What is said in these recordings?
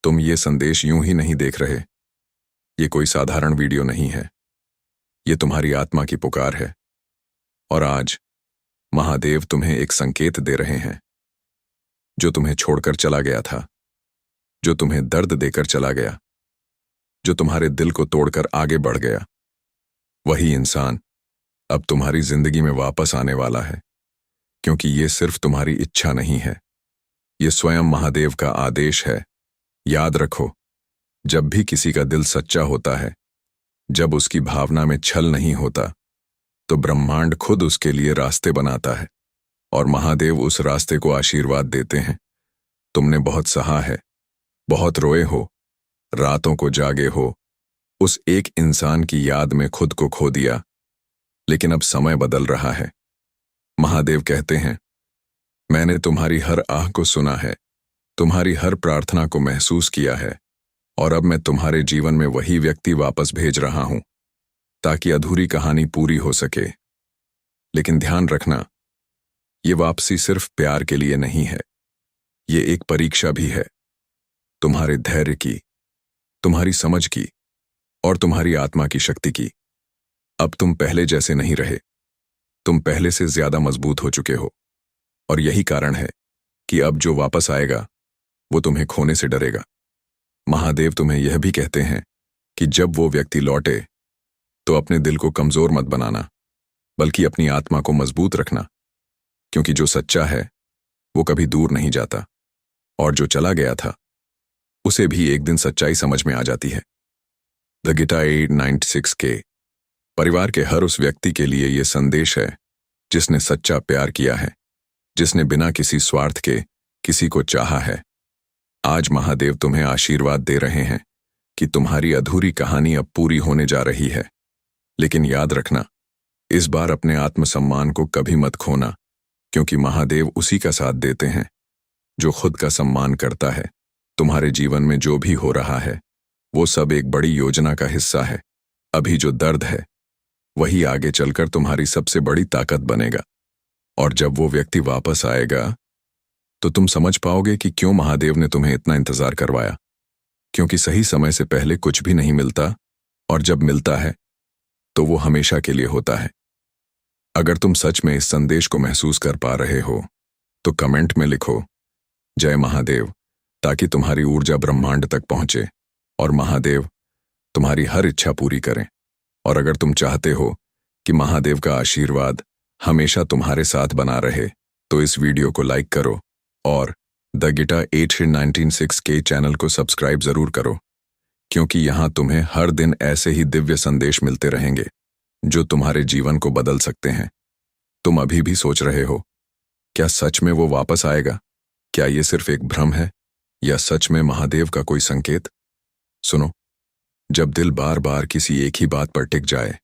तुम ये संदेश यूं ही नहीं देख रहे। ये कोई साधारण वीडियो नहीं है। ये तुम्हारी आत्मा की पुकार है। और आज महादेव तुम्हें एक संकेत दे रहे हैं। जो तुम्हें छोड़कर चला गया था, जो तुम्हें दर्द देकर चला गया, जो तुम्हारे दिल को तोड़कर आगे बढ़ गया, वही इंसान अब तुम्हारी जिंदगी में वापस आने वाला है। क्योंकि ये सिर्फ तुम्हारी इच्छा नहीं है, ये स्वयं महादेव का आदेश है। याद रखो, जब भी किसी का दिल सच्चा होता है, जब उसकी भावना में छल नहीं होता, तो ब्रह्मांड खुद उसके लिए रास्ते बनाता है और महादेव उस रास्ते को आशीर्वाद देते हैं। तुमने बहुत सहा है, बहुत रोए हो, रातों को जागे हो, उस एक इंसान की याद में खुद को खो दिया। लेकिन अब समय बदल रहा है। महादेव कहते हैं, मैंने तुम्हारी हर आह को सुना है, तुम्हारी हर प्रार्थना को महसूस किया है, और अब मैं तुम्हारे जीवन में वही व्यक्ति वापस भेज रहा हूं ताकि अधूरी कहानी पूरी हो सके। लेकिन ध्यान रखना, ये वापसी सिर्फ प्यार के लिए नहीं है, ये एक परीक्षा भी है, तुम्हारे धैर्य की, तुम्हारी समझ की और तुम्हारी आत्मा की शक्ति की। अब तुम पहले जैसे नहीं रहे, तुम पहले से ज्यादा मजबूत हो चुके हो, और यही कारण है कि अब जो वापस आएगा वो तुम्हें खोने से डरेगा। महादेव तुम्हें यह भी कहते हैं कि जब वो व्यक्ति लौटे तो अपने दिल को कमजोर मत बनाना, बल्कि अपनी आत्मा को मजबूत रखना। क्योंकि जो सच्चा है वो कभी दूर नहीं जाता, और जो चला गया था उसे भी एक दिन सच्चाई समझ में आ जाती है। द गिटा 896 के परिवार के हर उस व्यक्ति के लिए यह संदेश है जिसने सच्चा प्यार किया है, जिसने बिना किसी स्वार्थ के किसी को चाहा है। आज महादेव तुम्हें आशीर्वाद दे रहे हैं कि तुम्हारी अधूरी कहानी अब पूरी होने जा रही है। लेकिन याद रखना, इस बार अपने आत्मसम्मान को कभी मत खोना, क्योंकि महादेव उसी का साथ देते हैं जो खुद का सम्मान करता है। तुम्हारे जीवन में जो भी हो रहा है वो सब एक बड़ी योजना का हिस्सा है। अभी जो दर्द है वही आगे चलकर तुम्हारी सबसे बड़ी ताकत बनेगा। और जब वो व्यक्ति वापस आएगा तो तुम समझ पाओगे कि क्यों महादेव ने तुम्हें इतना इंतजार करवाया। क्योंकि सही समय से पहले कुछ भी नहीं मिलता, और जब मिलता है तो वो हमेशा के लिए होता है। अगर तुम सच में इस संदेश को महसूस कर पा रहे हो तो कमेंट में लिखो जय महादेव, ताकि तुम्हारी ऊर्जा ब्रह्मांड तक पहुंचे और महादेव तुम्हारी हर इच्छा पूरी करें। और अगर तुम चाहते हो कि महादेव का आशीर्वाद हमेशा तुम्हारे साथ बना रहे तो इस वीडियो को लाइक करो और द गिटा 896 के चैनल को सब्सक्राइब जरूर करो, क्योंकि यहां तुम्हें हर दिन ऐसे ही दिव्य संदेश मिलते रहेंगे जो तुम्हारे जीवन को बदल सकते हैं। तुम अभी भी सोच रहे हो, क्या सच में वो वापस आएगा? क्या ये सिर्फ एक भ्रम है या सच में महादेव का कोई संकेत? सुनो, जब दिल बार बार किसी एक ही बात पर टिक जाए,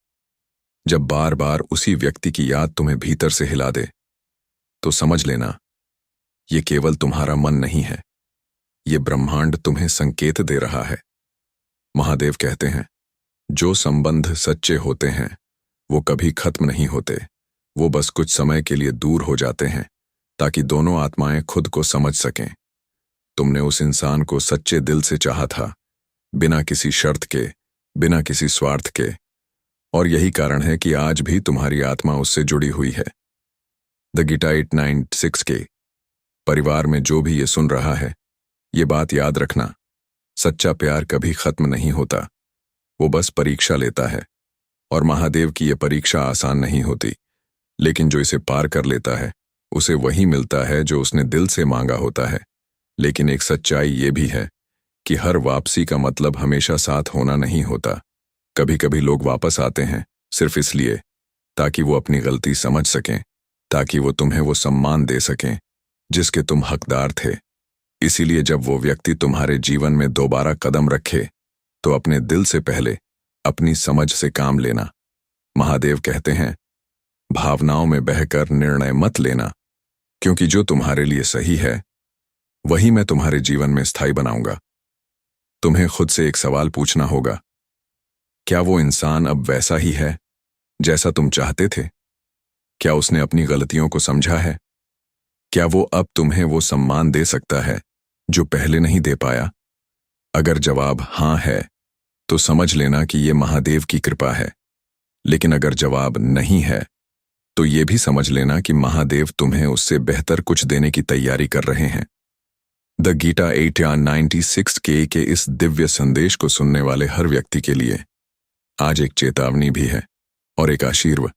जब बार बार उसी व्यक्ति की याद तुम्हें भीतर से हिला दे, तो समझ लेना ये केवल तुम्हारा मन नहीं है, ये ब्रह्मांड तुम्हें संकेत दे रहा है। महादेव कहते हैं, जो संबंध सच्चे होते हैं वो कभी खत्म नहीं होते, वो बस कुछ समय के लिए दूर हो जाते हैं ताकि दोनों आत्माएं खुद को समझ सकें। तुमने उस इंसान को सच्चे दिल से चाहा था, बिना किसी शर्त के, बिना किसी स्वार्थ के, और यही कारण है कि आज भी तुम्हारी आत्मा उससे जुड़ी हुई है। द गिटा 896 के परिवार में जो भी ये सुन रहा है, ये बात याद रखना, सच्चा प्यार कभी खत्म नहीं होता, वो बस परीक्षा लेता है। और महादेव की ये परीक्षा आसान नहीं होती, लेकिन जो इसे पार कर लेता है उसे वही मिलता है जो उसने दिल से मांगा होता है। लेकिन एक सच्चाई ये भी है कि हर वापसी का मतलब हमेशा साथ होना नहीं होता। कभी कभी लोग वापस आते हैं सिर्फ इसलिए ताकि वो अपनी गलती समझ सकें, ताकि वो तुम्हें वो सम्मान दे सकें जिसके तुम हकदार थे। इसीलिए जब वो व्यक्ति तुम्हारे जीवन में दोबारा कदम रखे तो अपने दिल से पहले अपनी समझ से काम लेना। महादेव कहते हैं, भावनाओं में बहकर निर्णय मत लेना, क्योंकि जो तुम्हारे लिए सही है वही मैं तुम्हारे जीवन में स्थायी बनाऊंगा। तुम्हें खुद से एक सवाल पूछना होगा, क्या वो इंसान अब वैसा ही है जैसा तुम चाहते थे? क्या उसने अपनी गलतियों को समझा है? क्या वो अब तुम्हें वो सम्मान दे सकता है जो पहले नहीं दे पाया? अगर जवाब हाँ है तो समझ लेना कि ये महादेव की कृपा है, लेकिन अगर जवाब नहीं है तो ये भी समझ लेना कि महादेव तुम्हें उससे बेहतर कुछ देने की तैयारी कर रहे हैं। द गीता 8 या 96K के इस दिव्य संदेश को सुनने वाले हर व्यक्ति के लिए आज एक चेतावनी भी है और एक आशीर्वाद।